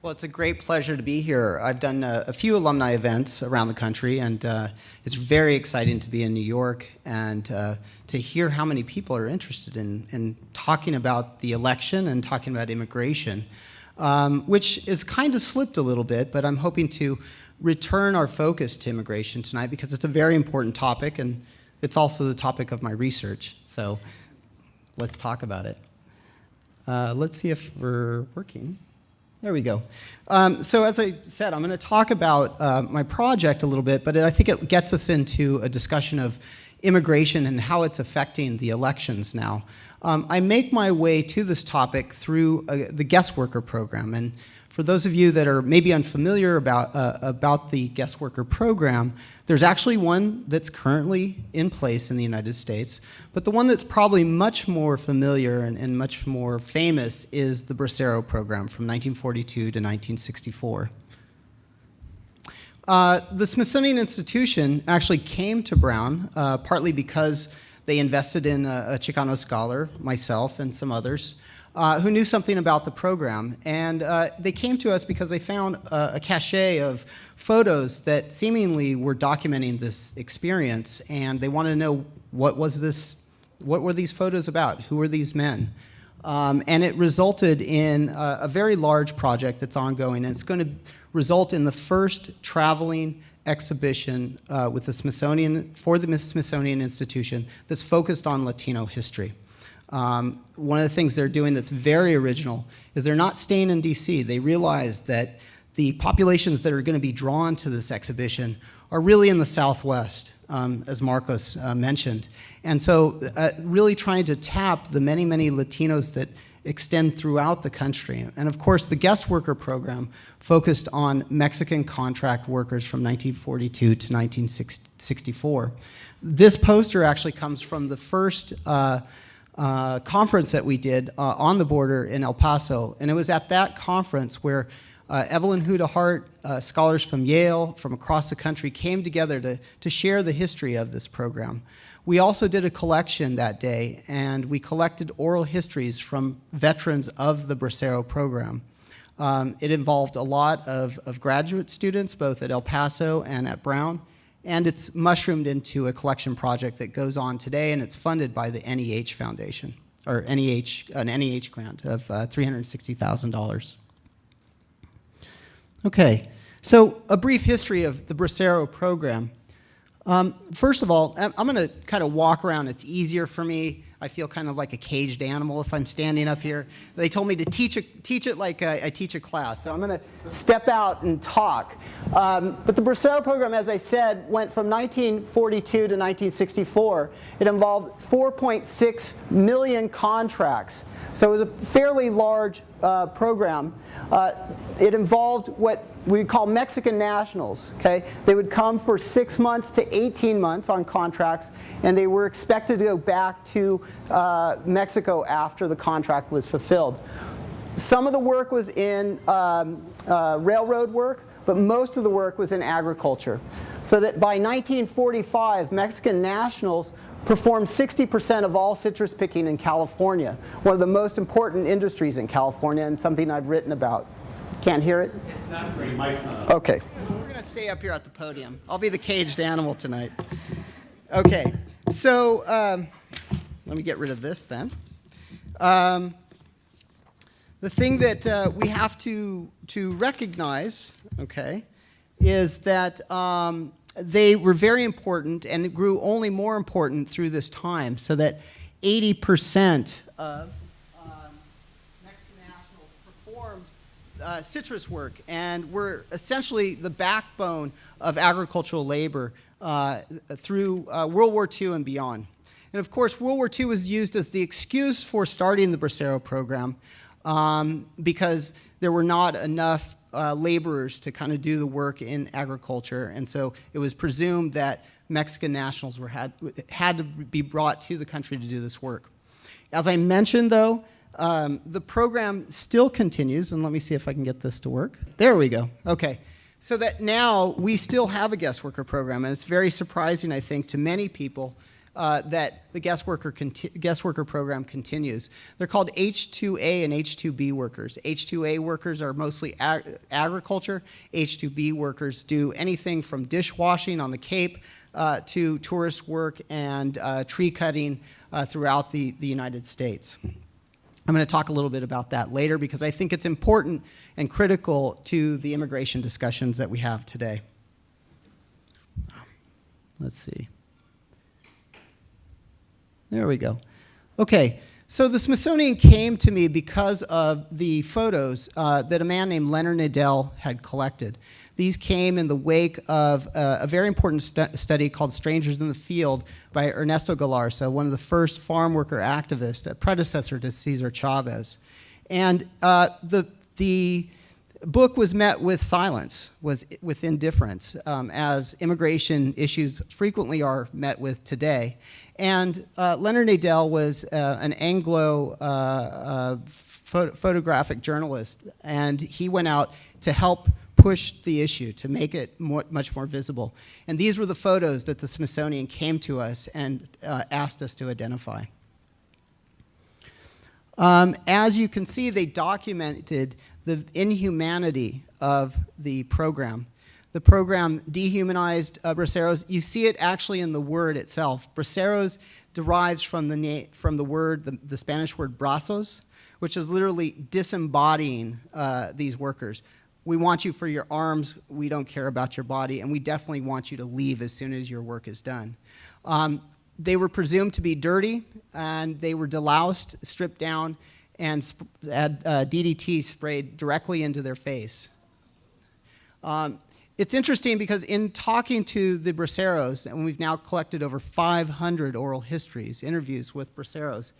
Well, it's a great pleasure to be here. I've done a few alumni events around the country, and it's very exciting to be in New York and to hear how many people are interested in talking about the election and talking about immigration, which is kind of slipped a little bit, but I'm hoping to return our focus to immigration tonight because it's a very important topic, and it's also the topic of my research. So let's talk about it. Let's see if we're working. There we go. So as I said, I'm going to talk about my project a little bit, but I think it gets us into a discussion of immigration and how it's affecting the elections now. I make my way to this topic through the guest worker program. And for those of you that are maybe unfamiliar about the guest worker program, there's actually one that's currently in place in the United States, but the one that's probably much more familiar and much more famous is the Bracero Program from 1942 to 1964. The Smithsonian Institution actually came to Brown partly because they invested in a Chicano scholar, myself and some others, who knew something about the program. And they came to us because they found a cache of photos that seemingly were documenting this experience, and they wanted to know what were these photos about? Who were these men? And it resulted in a very large project that's ongoing, and it's going to result in the first traveling exhibition with the Smithsonian, for the Smithsonian Institution, that's focused on Latino history. One of the things they're doing that's very original is they're not staying in DC. They realize that the populations that are going to be drawn to this exhibition are really in the Southwest, as Marcos mentioned. And so really trying to tap the many, many Latinos that extend throughout the country. And of course, the guest worker program focused on Mexican contract workers from 1942 to 1964. This poster actually comes from the first conference that we did on the border in El Paso. And it was at that conference where Evelyn Huda Hart, scholars from Yale, from across the country, came together to share the history of this program. We also did a collection that day, and we collected oral histories from veterans of the Bracero program. It involved a lot of graduate students, both at El Paso and at Brown, and it's mushroomed into a collection project that goes on today, and it's funded by the NEH Foundation, or an NEH grant of $360,000. Okay, so a brief history of the Bracero program. First of all, I'm going to kind of walk around. It's easier for me. I feel kind of like a caged animal if I'm standing up here. They told me to teach it like I teach a class. So I'm going to step out and talk. But the Bracero program, as I said, went from 1942 to 1964. It involved 4.6 million contracts. So it was a fairly large program. It involved what we call Mexican nationals. Okay, they would come for 6 months to 18 months on contracts, and they were expected to go back to Mexico after the contract was fulfilled. Some of the work was in railroad work, but most of the work was in agriculture. So that by 1945, Mexican nationals performed 60% of all citrus picking in California, one of the most important industries in California, and something I've written about. Can't hear it? It's not great. Mike's not. Okay. We're going to stay up here at the podium. I'll be the caged animal tonight. Okay. So let me get rid of this then. The thing that we have to recognize, okay, is that they were very important, and it grew only more important through this time, so that 80% of Mexican nationals performed citrus work and were essentially the backbone of agricultural labor through World War II and beyond. And of course, World War II was used as the excuse for starting the Bracero program because there were not enough laborers to kind of do the work in agriculture, and so it was presumed that Mexican nationals had to be brought to the country to do this work. As I mentioned, though, the program still continues, and let me see if I can get this to work. There we go. Okay, so that now we still have a guest worker program, and it's very surprising, I think, to many people that the guest worker program continues. They're called H2A and H2B workers. H2A workers are mostly agriculture. H2B workers do anything from dishwashing on the Cape to tourist work and tree cutting throughout the United States. I'm going to talk a little bit about that later because I think it's important and critical to the immigration discussions that we have today. Let's see. There we go. Okay, so the Smithsonian came to me because of the photos that a man named Leonard Nadell had collected. These came in the wake of a very important study called Strangers in the Field by Ernesto Galarza, one of the first farm worker activists, a predecessor to Cesar Chavez. And the book was met with silence, with indifference, as immigration issues frequently are met with today. And Leonard Nadell was an Anglo photographic journalist, and he went out to help push the issue, to make it much more visible. And these were the photos that the Smithsonian came to us and asked us to identify. As you can see, they documented the inhumanity of the program. The program dehumanized braceros. You see it actually in the word itself. Braceros derives from the word, the Spanish word brazos, which is literally disembodying these workers. We want you for your arms, we don't care about your body, and we definitely want you to leave as soon as your work is done. They were presumed to be dirty, and they were deloused, stripped down, and had DDT sprayed directly into their face. It's interesting because in talking to the braceros, and we've now collected over 500 oral histories, interviews with braceros,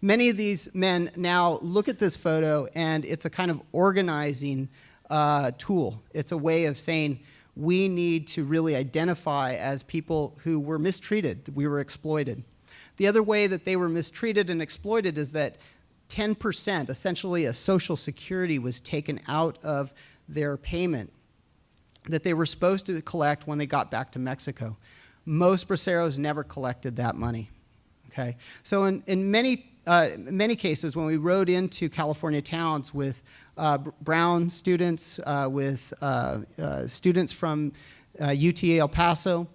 many of these men now look at this photo, and it's a kind of organizing tool. It's a way of saying we need to really identify as people who were mistreated, we were exploited. The other way that they were mistreated and exploited is that 10%, essentially a social security, was taken out of their payment that they were supposed to collect when they got back to Mexico. Most braceros never collected that money. Okay? So in many cases, when we rode into California towns with Brown students, with students from UT El Paso,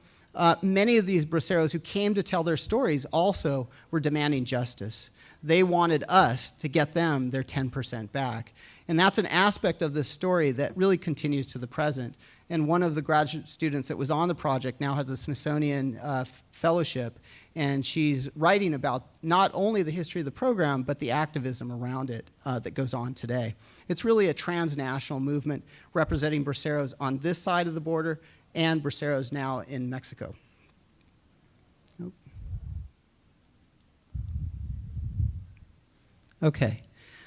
many of these braceros who came to tell their stories also were demanding justice. They wanted us to get them their 10% back. And that's an aspect of this story that really continues to the present. And one of the graduate students that was on the project now has a Smithsonian fellowship, and she's writing about not only the history of the program, but the activism around it that goes on today. It's really a transnational movement representing braceros on this side of the border and braceros now in Mexico. Nope. Okay,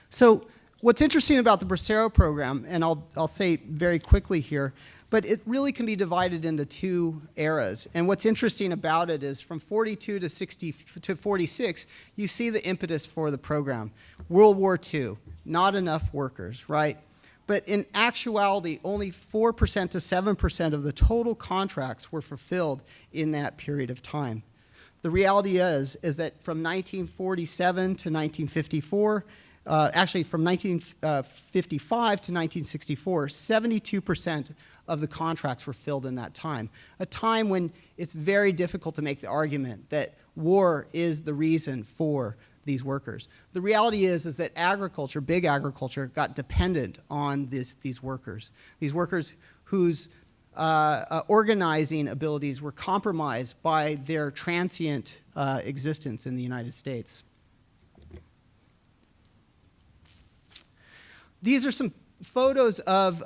so what's interesting about the Bracero program, and I'll say very quickly here, but it really can be divided into two eras. And what's interesting about it is from 42 to 46, you see the impetus for the program. World War II, not enough workers, right? But in actuality, only 4% to 7% of the total contracts were fulfilled in that period of time. The reality is that from 1947 to 1954, actually from 1955 to 1964, 72% of the contracts were filled in that time. A time when it's very difficult to make the argument that war is the reason for these workers. The reality is that agriculture, big agriculture, got dependent on these workers whose organizing abilities were compromised by their transient existence in the United States. These are some photos of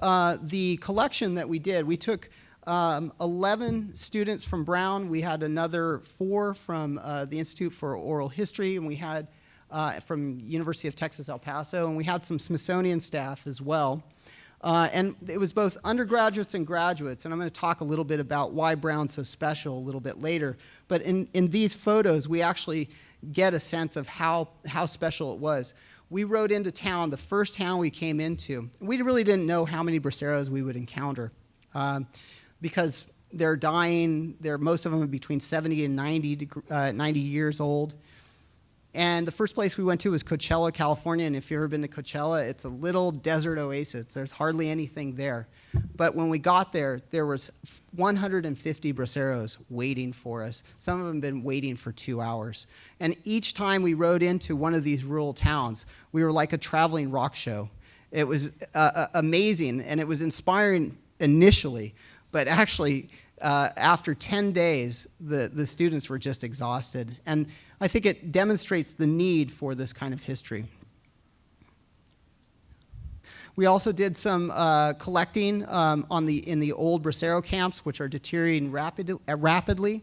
the collection that we did. We took 11 students from Brown. We had another 4 from the Institute for Oral History, and we had from University of Texas, El Paso, and we had some Smithsonian staff as well. And it was both undergraduates and graduates, and I'm going to talk a little bit about why Brown's so special a little bit later. But in these photos, we actually get a sense of how special it was. We rode into town, the first town we came into. We really didn't know how many braceros we would encounter because they're dying. Most of them are between 70 and 90 years old. And the first place we went to was Coachella, California. And if you've ever been to Coachella, it's a little desert oasis. There's hardly anything there. But when we got there, there was 150 braceros waiting for us. Some of them had been waiting for 2 hours. And each time we rode into one of these rural towns, we were like a traveling rock show. It was amazing, and it was inspiring initially. But actually, after 10 days, the students were just exhausted. And I think it demonstrates the need for this kind of history. We also did some collecting in the old Bracero camps, which are deteriorating rapidly.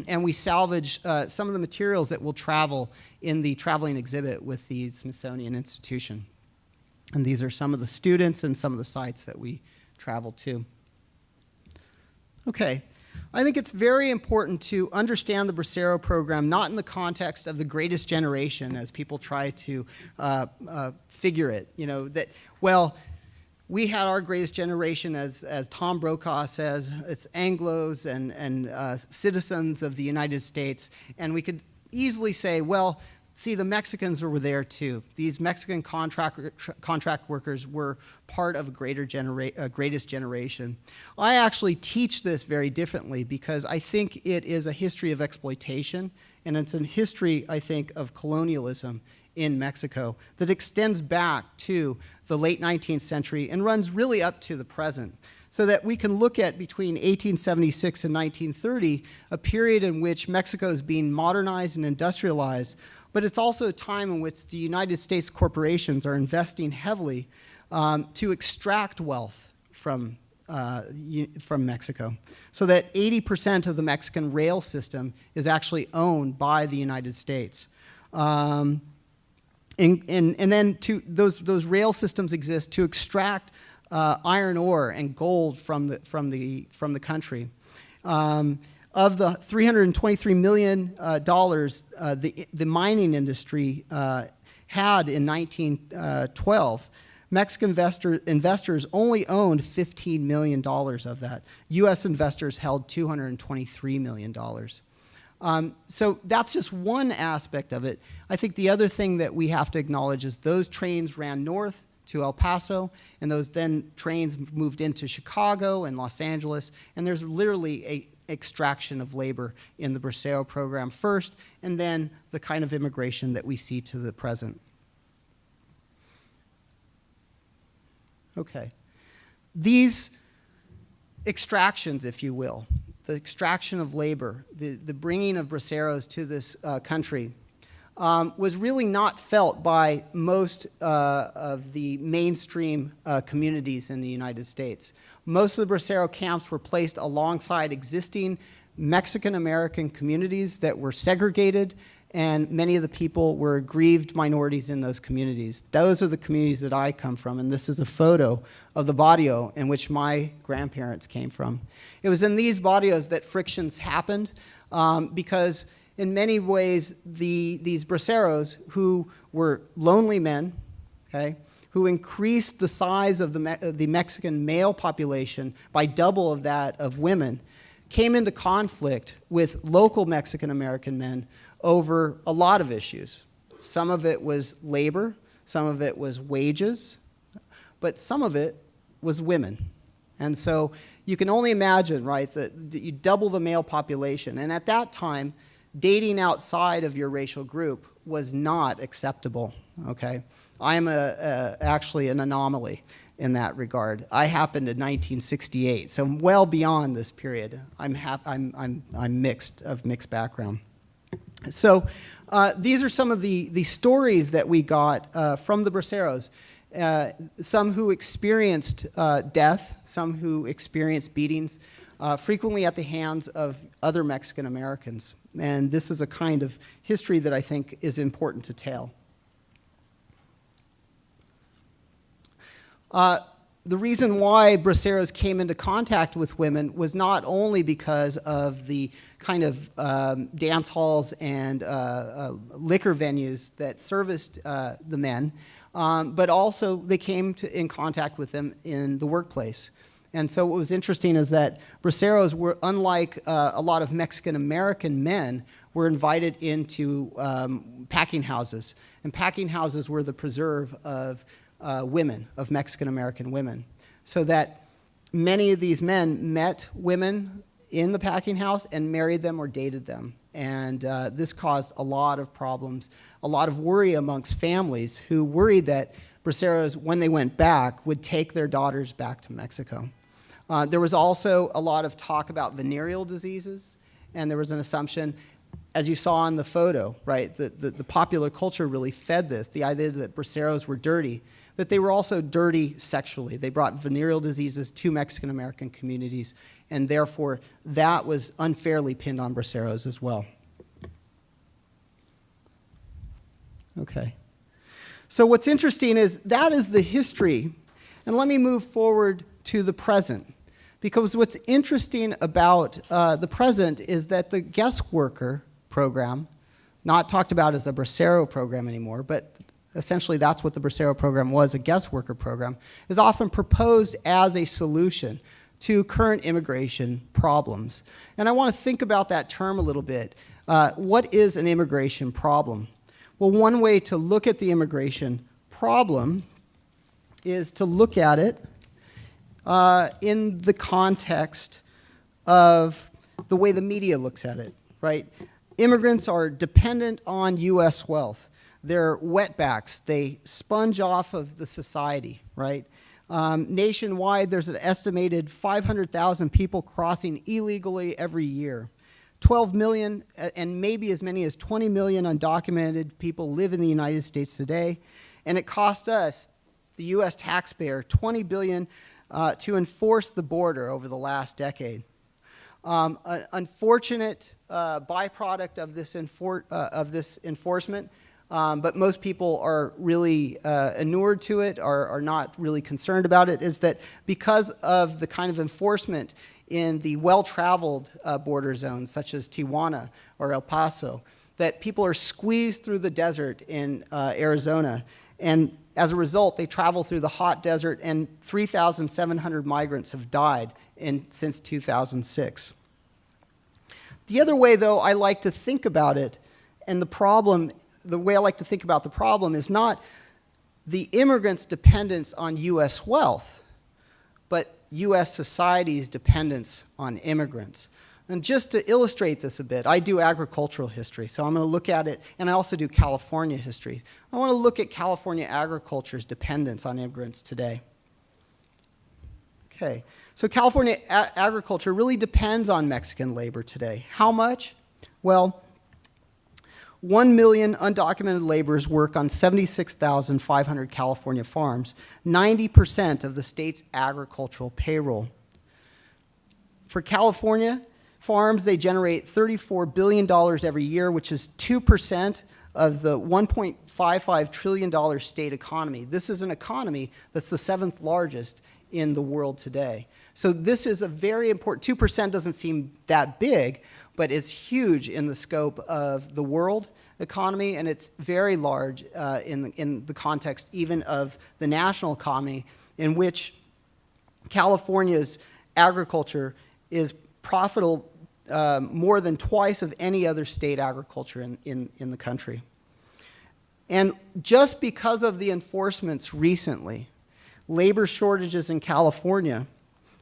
And we salvaged some of the materials that will travel in the traveling exhibit with the Smithsonian Institution. And these are some of the students and some of the sites that we traveled to. Okay, I think it's very important to understand the Bracero program, not in the context of the greatest generation, as people try to figure it. You know, that, well, we had our greatest generation, as Tom Brokaw says, it's Anglos and citizens of the United States, and we could easily say, well, see, the Mexicans were there too. These Mexican contract workers were part of a greatest generation. I actually teach this very differently because I think it is a history of exploitation, and it's a history, I think, of colonialism in Mexico that extends back to the late 19th century and runs really up to the present. So that we can look at between 1876 and 1930, a period in which Mexico is being modernized and industrialized, but it's also a time in which the United States corporations are investing heavily to extract wealth from Mexico. So that 80% of the Mexican rail system is actually owned by the United States. And then those rail systems exist to extract iron ore and gold from the country. Of the $323 million the mining industry had in 1912, Mexican investors only owned $15 million of that. U.S. investors held $223 million. So that's just one aspect of it. I think the other thing that we have to acknowledge is those trains ran north to El Paso, and those then trains moved into Chicago and Los Angeles, and there's literally a extraction of labor in the Bracero program first, and then the kind of immigration that we see to the present. Okay. These extractions, if you will, the extraction of labor, the bringing of braceros to this country, was really not felt by most of the mainstream communities in the United States. Most of the Bracero camps were placed alongside existing Mexican-American communities that were segregated, and many of the people were aggrieved minorities in those communities. Those are the communities that I come from, and this is a photo of the barrio in which my grandparents came from. It was in these barrios that frictions happened because in many ways, these braceros, who were lonely men, okay, who increased the size of the Mexican male population by double of that of women, came into conflict with local Mexican-American men over a lot of issues. Some of it was labor, some of it was wages, but some of it was women. And so you can only imagine, right, that you double the male population. And at that time, dating outside of your racial group was not acceptable, okay? I'm actually an anomaly in that regard. I happened in 1968, so well beyond this period. I'm mixed background. So these are some of the stories that we got from the braceros. Some who experienced death, some who experienced beatings, frequently at the hands of other Mexican Americans. And this is a kind of history that I think is important to tell. The reason why braceros came into contact with women was not only because of the kind of dance halls and liquor venues that serviced the men, but also they came in contact with them in the workplace. And so what was interesting is that braceros were, unlike a lot of Mexican-American men, were invited into packing houses. And packing houses were the preserve of women, of Mexican-American women. So that many of these men met women in the packing house and married them or dated them. And this caused a lot of problems, a lot of worry amongst families who worried that braceros, when they went back, would take their daughters back to Mexico. There was also a lot of talk about venereal diseases, and there was an assumption, as you saw in the photo, right, the popular culture really fed this, the idea that braceros were dirty, that they were also dirty sexually. They brought venereal diseases to Mexican-American communities, and therefore that was unfairly pinned on braceros as well. Okay. So what's interesting is that is the history, and let me move forward to the present. Because what's interesting about the present is that the guest worker program, not talked about as a Bracero program anymore, but essentially that's what the Bracero program was, a guest worker program, is often proposed as a solution to current immigration problems. And I want to think about that term a little bit. What is an immigration problem? Well, one way to look at the immigration problem is to look at it in the context of the way the media looks at it, right? Immigrants are dependent on U.S. wealth. They're wetbacks. They sponge off of the society, right? Nationwide, there's an estimated 500,000 people crossing illegally every year. 12 million and maybe as many as 20 million undocumented people live in the United States today, and it cost us, the U.S. taxpayer, $20 billion to enforce the border over the last decade. An unfortunate byproduct of this enforcement, but most people are really inured to it, are not really concerned about it, is that because of the kind of enforcement in the well-traveled border zones, such as Tijuana or El Paso, that people are squeezed through the desert in Arizona, and as a result, they travel through the hot desert, and 3,700 migrants have died since 2006. The other way, though, I like to think about it, and the way I like to think about the problem is not the immigrants' dependence on U.S. wealth, but U.S. society's dependence on immigrants. And just to illustrate this a bit, I do agricultural history, so I'm going to look at it, and I also do California history. I want to look at California agriculture's dependence on immigrants today. Okay, so California agriculture really depends on Mexican labor today. How much? Well, 1 million undocumented laborers work on 76,500 California farms, 90% of the state's agricultural payroll. For California farms, they generate $34 billion every year, which is 2% of the $1.55 trillion state economy. This is an economy that's the 7th largest in the world today. So this is a very important, 2% doesn't seem that big, but it's huge in the scope of the world economy, and it's very large in the context even of the national economy, in which California's agriculture is profitable more than twice of any other state agriculture in the country. And just because of the enforcements recently, labor shortages in California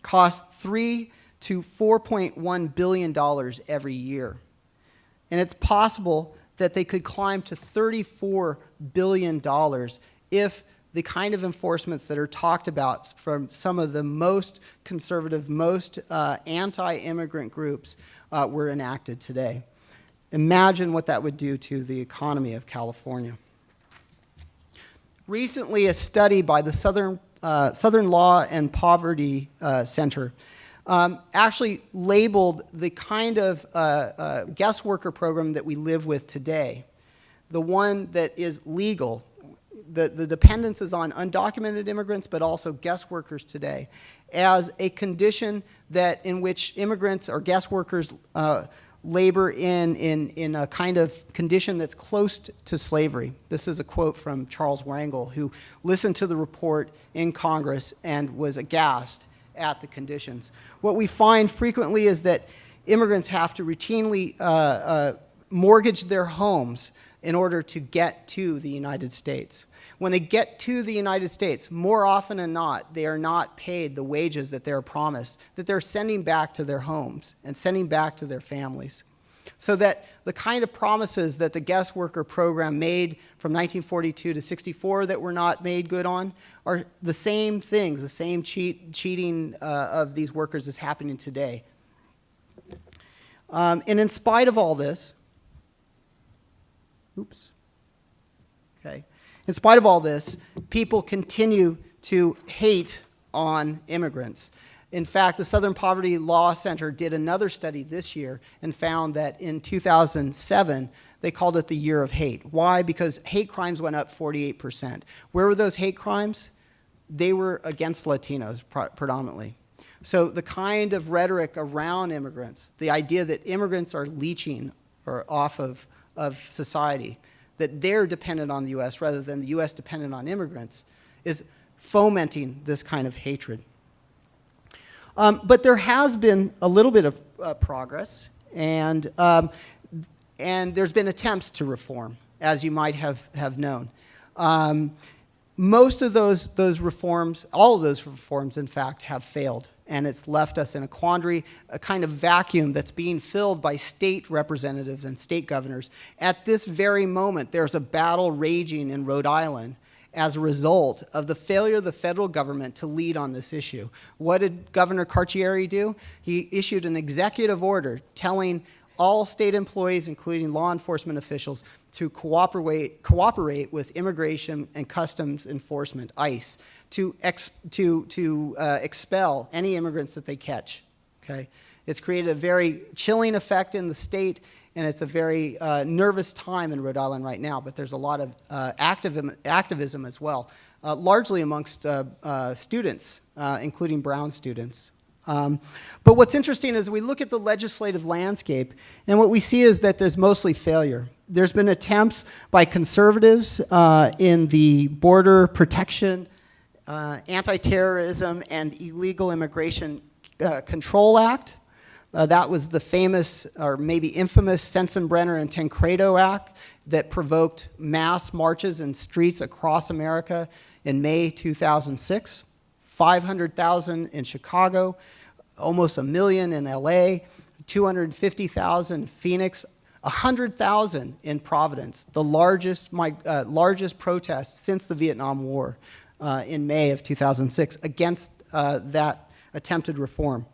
cost $3 to $4.1 billion every year. And it's possible that they could climb to $34 billion if the kind of enforcements that are talked about from some of the most conservative, most anti-immigrant groups were enacted today. Imagine what that would do to the economy of California. Recently, a study by the Southern Law and Poverty Center actually labeled the kind of guest worker program that we live with today, the one that is legal. The dependence is on undocumented immigrants, but also guest workers today, as a condition in which immigrants or guest workers labor in a kind of condition that's close to slavery. This is a quote from Charles Wrangel, who listened to the report in Congress and was aghast at the conditions. What we find frequently is that immigrants have to routinely mortgage their homes in order to get to the United States. When they get to the United States, more often than not, they are not paid the wages that they're promised, that they're sending back to their homes and sending back to their families. So that the kind of promises that the guest worker program made from 1942 to 64 that were not made good on are the same things, the same cheating of these workers is happening today. And in spite of all this, in spite of all this, people continue to hate on immigrants. In fact, the Southern Poverty Law Center did another study this year and found that in 2007, they called it the year of hate. Why? Because hate crimes went up 48%. Where were those hate crimes? They were against Latinos predominantly. So the kind of rhetoric around immigrants, the idea that immigrants are leeching or off of society, that they're dependent on the U.S. rather than the U.S. dependent on immigrants, is fomenting this kind of hatred. But there has been a little bit of progress, and there's been attempts to reform, as you might have known. Most of those reforms, all of those reforms, in fact, have failed, and it's left us in a quandary, a kind of vacuum that's being filled by state representatives and state governors. At this very moment, there's a battle raging in Rhode Island as a result of the failure of the federal government to lead on this issue. What did Governor Carcieri do? He issued an executive order telling all state employees, including law enforcement officials, to cooperate with Immigration and Customs Enforcement, ICE, to expel any immigrants that they catch. Okay? It's created a very chilling effect in the state, and it's a very nervous time in Rhode Island right now, but there's a lot of activism as well, largely amongst students, including Brown students. But what's interesting is we look at the legislative landscape, and what we see is that there's mostly failure. There's been attempts by conservatives in the Border Protection, Anti-Terrorism, and Illegal Immigration Control Act. That was the famous, or maybe infamous, Sensenbrenner and Tancredo Act that provoked mass marches in streets across America in May 2006. 500,000 in Chicago, almost 1 million in LA, 250,000 in Phoenix, 100,000 in Providence, the largest protest since the Vietnam War in May of 2006 against that attempted reform.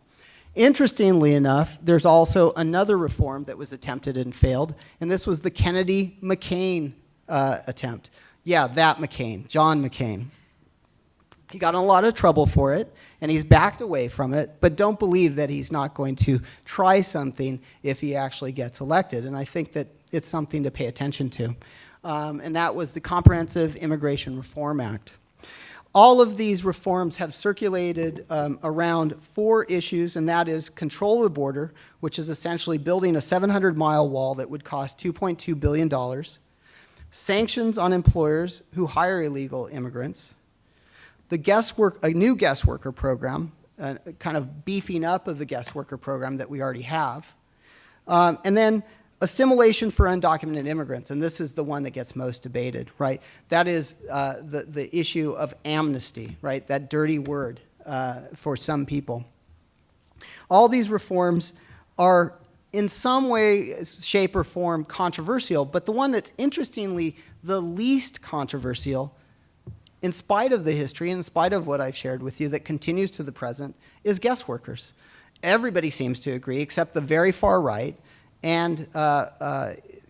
Interestingly enough, there's also another reform that was attempted and failed, and this was the Kennedy-McCain attempt. Yeah, that McCain, John McCain. He got in a lot of trouble for it, and he's backed away from it, but don't believe that he's not going to try something if he actually gets elected. And I think that it's something to pay attention to. And that was the Comprehensive Immigration Reform Act. All of these reforms have circulated around 4 issues, and that is control of the border, which is essentially building a 700-mile wall that would cost $2.2 billion, sanctions on employers who hire illegal immigrants, a new guest worker program, kind of beefing up of the guest worker program that we already have, and then assimilation for undocumented immigrants, and this is the one that gets most debated, right? That is the issue of amnesty, right? That dirty word for some people. All these reforms are in some way, shape, or form controversial, but the one that's interestingly the least controversial, in spite of the history, in spite of what I've shared with you that continues to the present, is guest workers. Everybody seems to agree, except the very far right and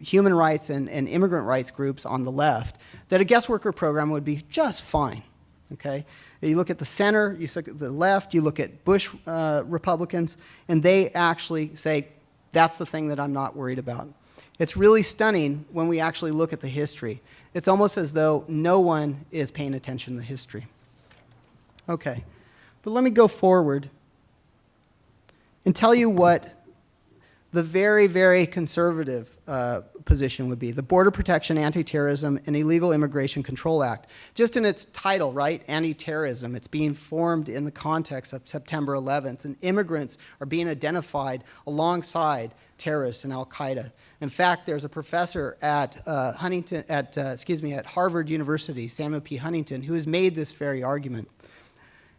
human rights and immigrant rights groups on the left, that a guest worker program would be just fine, okay? You look at the center, you look at the left, you look at Bush Republicans, and they actually say, that's the thing that I'm not worried about. It's really stunning when we actually look at the history. It's almost as though no one is paying attention to the history. Okay, but let me go forward and tell you what The very, very conservative position would be the Border Protection, Anti-Terrorism, and Illegal Immigration Control Act. Just in its title, right, anti-terrorism, it's being formed in the context of September 11th, and immigrants are being identified alongside terrorists and Al-Qaeda. In fact, there's a professor at at Harvard University, Samuel P. Huntington, who has made this very argument.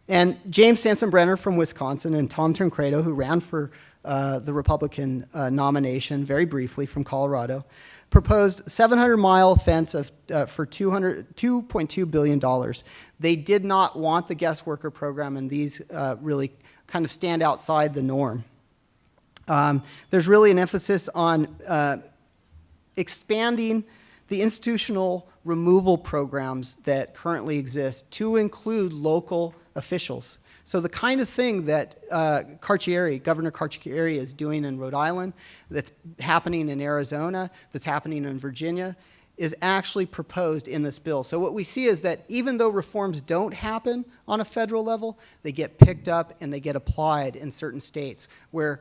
And James Sensenbrenner from Wisconsin and Tom Tancredo, who ran for the Republican nomination very briefly from Colorado, proposed a 700-mile fence for $2.2 billion. They did not want the guest worker program, and these really kind of stand outside the norm. There's really an emphasis on expanding the institutional removal programs that currently exist to include local officials. So the kind of thing that Governor Carcieri is doing in Rhode Island, that's happening in Arizona, that's happening in Virginia, is actually proposed in this bill. So what we see is that even though reforms don't happen on a federal level, they get picked up and they get applied in certain states where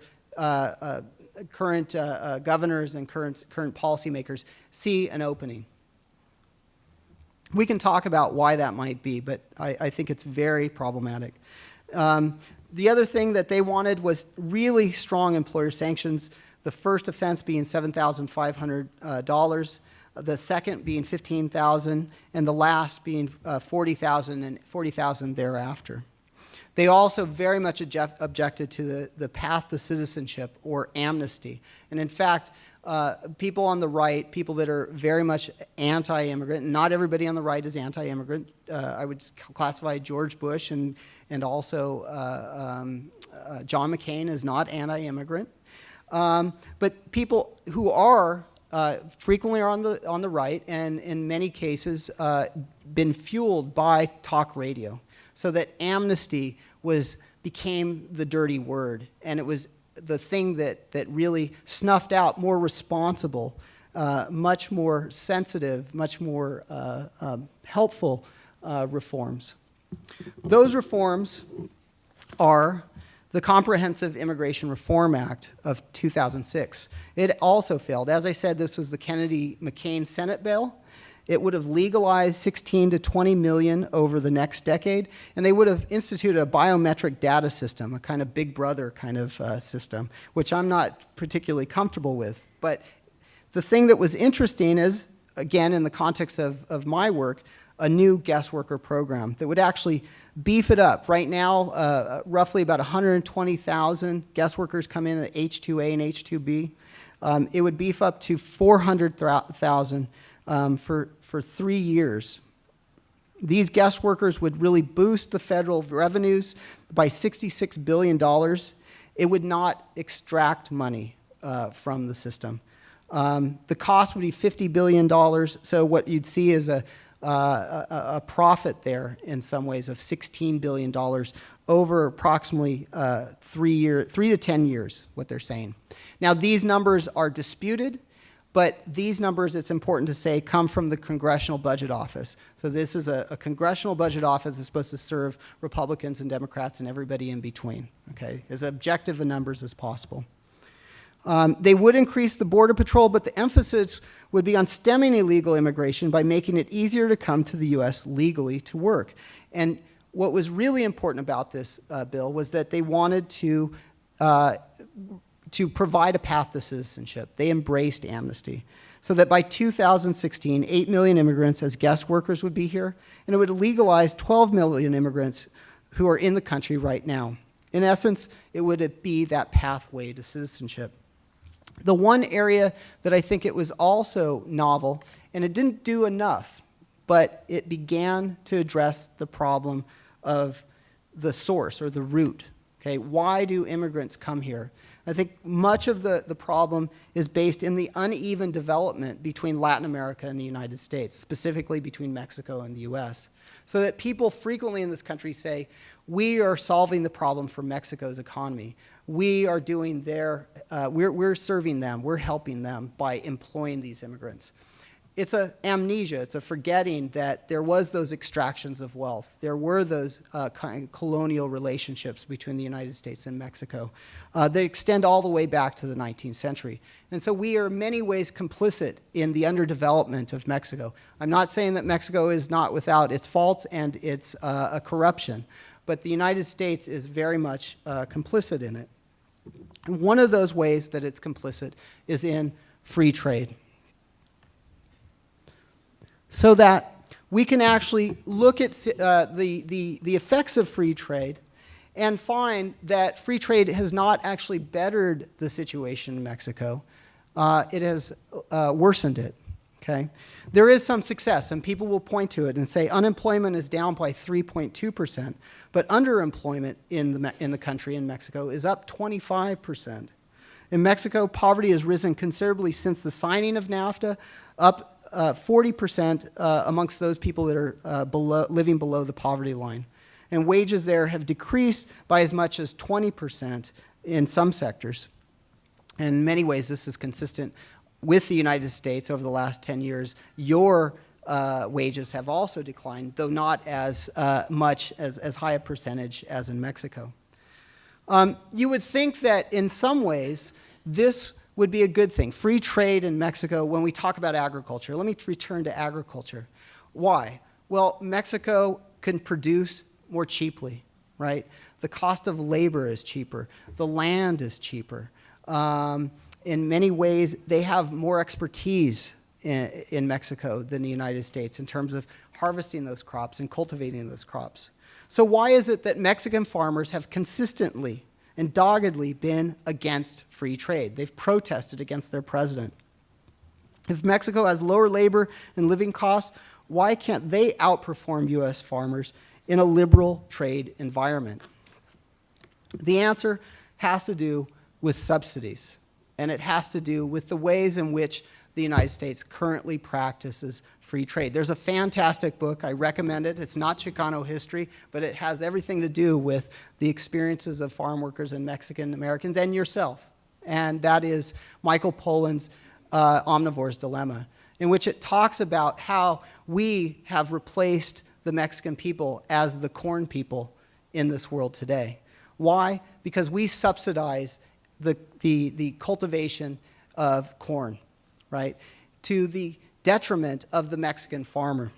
current governors and current policymakers see an opening. We can talk about why that might be, but I think it's very problematic. The other thing that they wanted was really strong employer sanctions, the first offense being $7,500, the second being $15,000, and the last being $40,000 and $40,000 thereafter. They also very much objected to the path to citizenship or amnesty. And in fact, people on the right, people that are very much anti-immigrant, not everybody on the right is anti-immigrant. I would classify George Bush and also John McCain as not anti-immigrant. But people who are frequently are on the right, and in many cases been fueled by talk radio, so that amnesty became the dirty word, and it was the thing that really snuffed out more responsible, much more sensitive, much more helpful reforms. Those reforms are the Comprehensive Immigration Reform Act of 2006. It also failed. As I said, this was the Kennedy-McCain Senate bill. It would have legalized 16 to 20 million over the next decade, and they would have instituted a biometric data system, a kind of big brother kind of system, which I'm not particularly comfortable with. But the thing that was interesting is, again, in the context of my work, a new guest worker program that would actually beef it up. Right now, roughly about 120,000 guest workers come in at H-2A and H-2B. It would beef up to 400,000 for 3 years. These guest workers would really boost the federal revenues by $66 billion. It would not extract money from the system. The cost would be $50 billion, so what you'd see is a profit there in some ways of $16 billion over approximately 3 to 10 years, what they're saying. Now, these numbers are disputed, but these numbers, it's important to say, come from the Congressional Budget Office. So this is a Congressional Budget Office that's supposed to serve Republicans and Democrats and everybody in between, okay, as objective a numbers as possible. They would increase the Border Patrol, but the emphasis would be on stemming illegal immigration by making it easier to come to the U.S. legally to work. And what was really important about this bill was that they wanted to provide a path to citizenship. They embraced amnesty. So that by 2016, 8 million immigrants as guest workers would be here, and it would legalize 12 million immigrants who are in the country right now. In essence, it would be that pathway to citizenship. The one area that I think it was also novel, and it didn't do enough, but it began to address the problem of the source or the root. Okay, why do immigrants come here? I think much of the problem is based in the uneven development between Latin America and the United States, specifically between Mexico and the US. So that people frequently in this country say, we are solving the problem for Mexico's economy. We are doing we're serving them, we're helping them by employing these immigrants. it's an amnesia. It's a forgetting that there was those extractions of wealth. There were those kind of colonial relationships between the United States and Mexico. They extend all the way back to the 19th century. And so we are in many ways complicit in the underdevelopment of Mexico. I'm not saying that Mexico is not without its faults and its corruption, but the United States is very much complicit in it. And one of those ways that it's complicit is in free trade. So that we can actually look at the effects of free trade and find that free trade has not actually bettered the situation in Mexico. It has worsened it. Okay? There is some success, and people will point to it and say unemployment is down by 3.2%, but underemployment in the country, in Mexico, is up 25%. In Mexico, poverty has risen considerably since the signing of NAFTA, up 40% amongst those people that are living below the poverty line. And wages there have decreased by as much as 20% in some sectors. And in many ways, this is consistent with the United States over the last 10 years. Your wages have also declined, though not as much, as high a percentage as in Mexico. You would think that in some ways, this would be a good thing. Free trade in Mexico, when we talk about agriculture. Let me return to agriculture. Why? Well, Mexico can produce more cheaply, right? The cost of labor is cheaper. The land is cheaper. In many ways, they have more expertise in Mexico than the United States in terms of harvesting those crops and cultivating those crops. So why is it that Mexican farmers have consistently and doggedly been against free trade? They've protested against their president. If Mexico has lower labor and living costs, why can't they outperform U.S. farmers in a liberal trade environment? The answer has to do with subsidies, and it has to do with the ways in which the United States currently practices free trade. There's a fantastic book. I recommend it. It's not Chicano history, but it has everything to do with the experiences of farm workers and Mexican Americans and yourself. And that is Michael Pollan's Omnivore's Dilemma, in which it talks about how we have replaced the Mexican people as the corn people in this world today. Why? Because we subsidize the cultivation of corn, right, to the detriment of the Mexican farmer.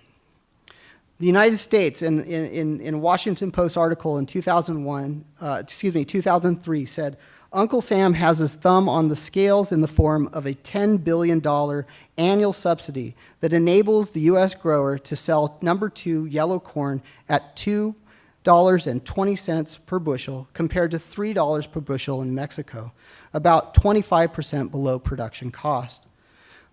The United States, in a Washington Post article in 2003, said, Uncle Sam has his thumb on the scales in the form of a $10 billion annual subsidy that enables the U.S. grower to sell number 2 yellow corn at $2.20 per bushel compared to $3 per bushel in Mexico, about 25% below production cost.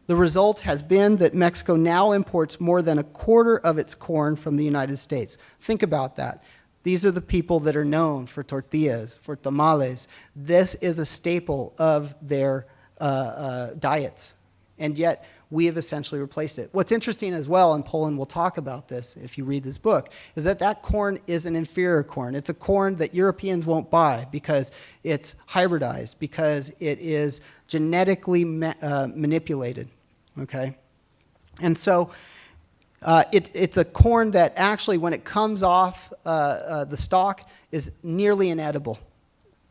The result has been that Mexico now imports more than a quarter of its corn from the United States. Think about that. These are the people that are known for tortillas, for tamales. This is a staple of their diets, and yet we have essentially replaced it. What's interesting as well, and Poland will talk about this if you read this book, is that that corn is an inferior corn. It's a corn that Europeans won't buy because it's hybridized, because it is genetically manipulated, okay? And so it's a corn that actually, when it comes off the stalk, is nearly inedible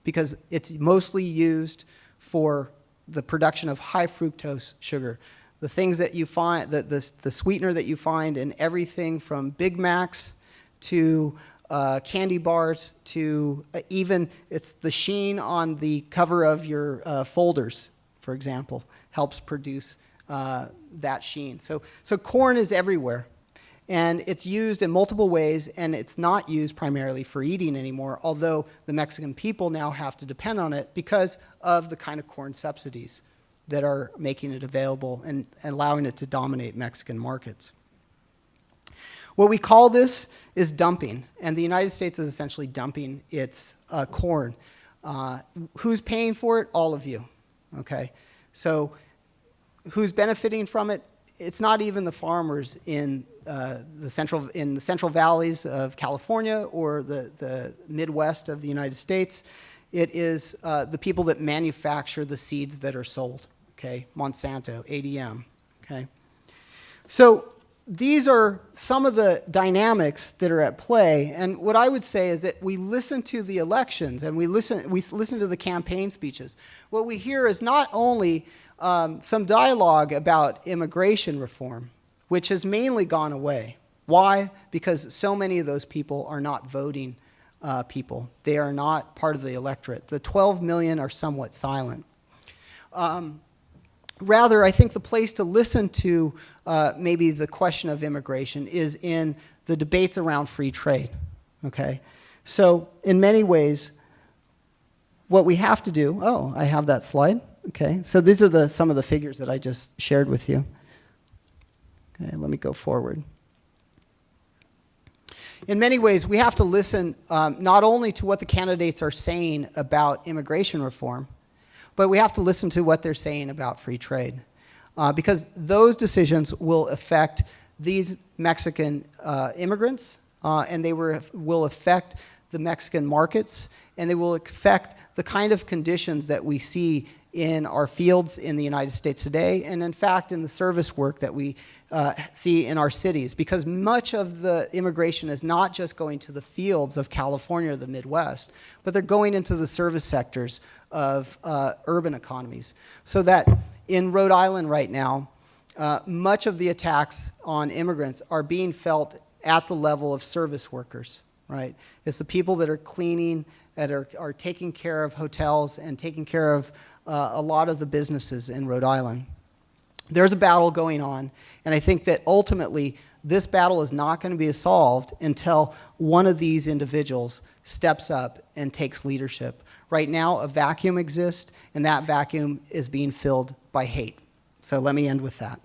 because it's mostly used for the production of high fructose sugar. The things that you find, the sweetener that you find in everything from Big Macs to candy bars to even it's the sheen on the cover of your folders, for example, helps produce that sheen. So corn is everywhere, and it's used in multiple ways, and it's not used primarily for eating anymore, although the Mexican people now have to depend on it because of the kind of corn subsidies that are making it available and allowing it to dominate Mexican markets. What we call this is dumping, and the United States is essentially dumping its corn. Who's paying for it? All of you, okay? So who's benefiting from it? It's not even the farmers in the central valleys of California or the Midwest of the United States. It is the people that manufacture the seeds that are sold, okay? Monsanto, ADM, okay? So these are some of the dynamics that are at play. And what I would say is that we listen to the elections and we listen to the campaign speeches. What we hear is not only some dialogue about immigration reform, which has mainly gone away. Why? Because so many of those people are not voting people. They are not part of the electorate. The 12 million are somewhat silent. Rather, I think the place to listen to maybe the question of immigration is in the debates around free trade, okay? So in many ways, what we have to do, I have that slide, okay? So these are some of the figures that I just shared with you. Okay, let me go forward. In many ways, we have to listen not only to what the candidates are saying about immigration reform, but we have to listen to what they're saying about free trade. Because those decisions will affect these Mexican immigrants, and they will affect the Mexican markets, and they will affect the kind of conditions that we see in our fields in the United States today, and in fact in the service work that we see in our cities. Because much of the immigration is not just going to the fields of California or the Midwest, but they're going into the service sectors of urban economies. So that in Rhode Island right now, much of the attacks on immigrants are being felt at the level of service workers, right? It's the people that are cleaning, that are taking care of hotels and taking care of a lot of the businesses in Rhode Island. There's a battle going on, and I think that ultimately this battle is not going to be solved until one of these individuals steps up and takes leadership. Right now, a vacuum exists, and that vacuum is being filled by hate. So let me end with that.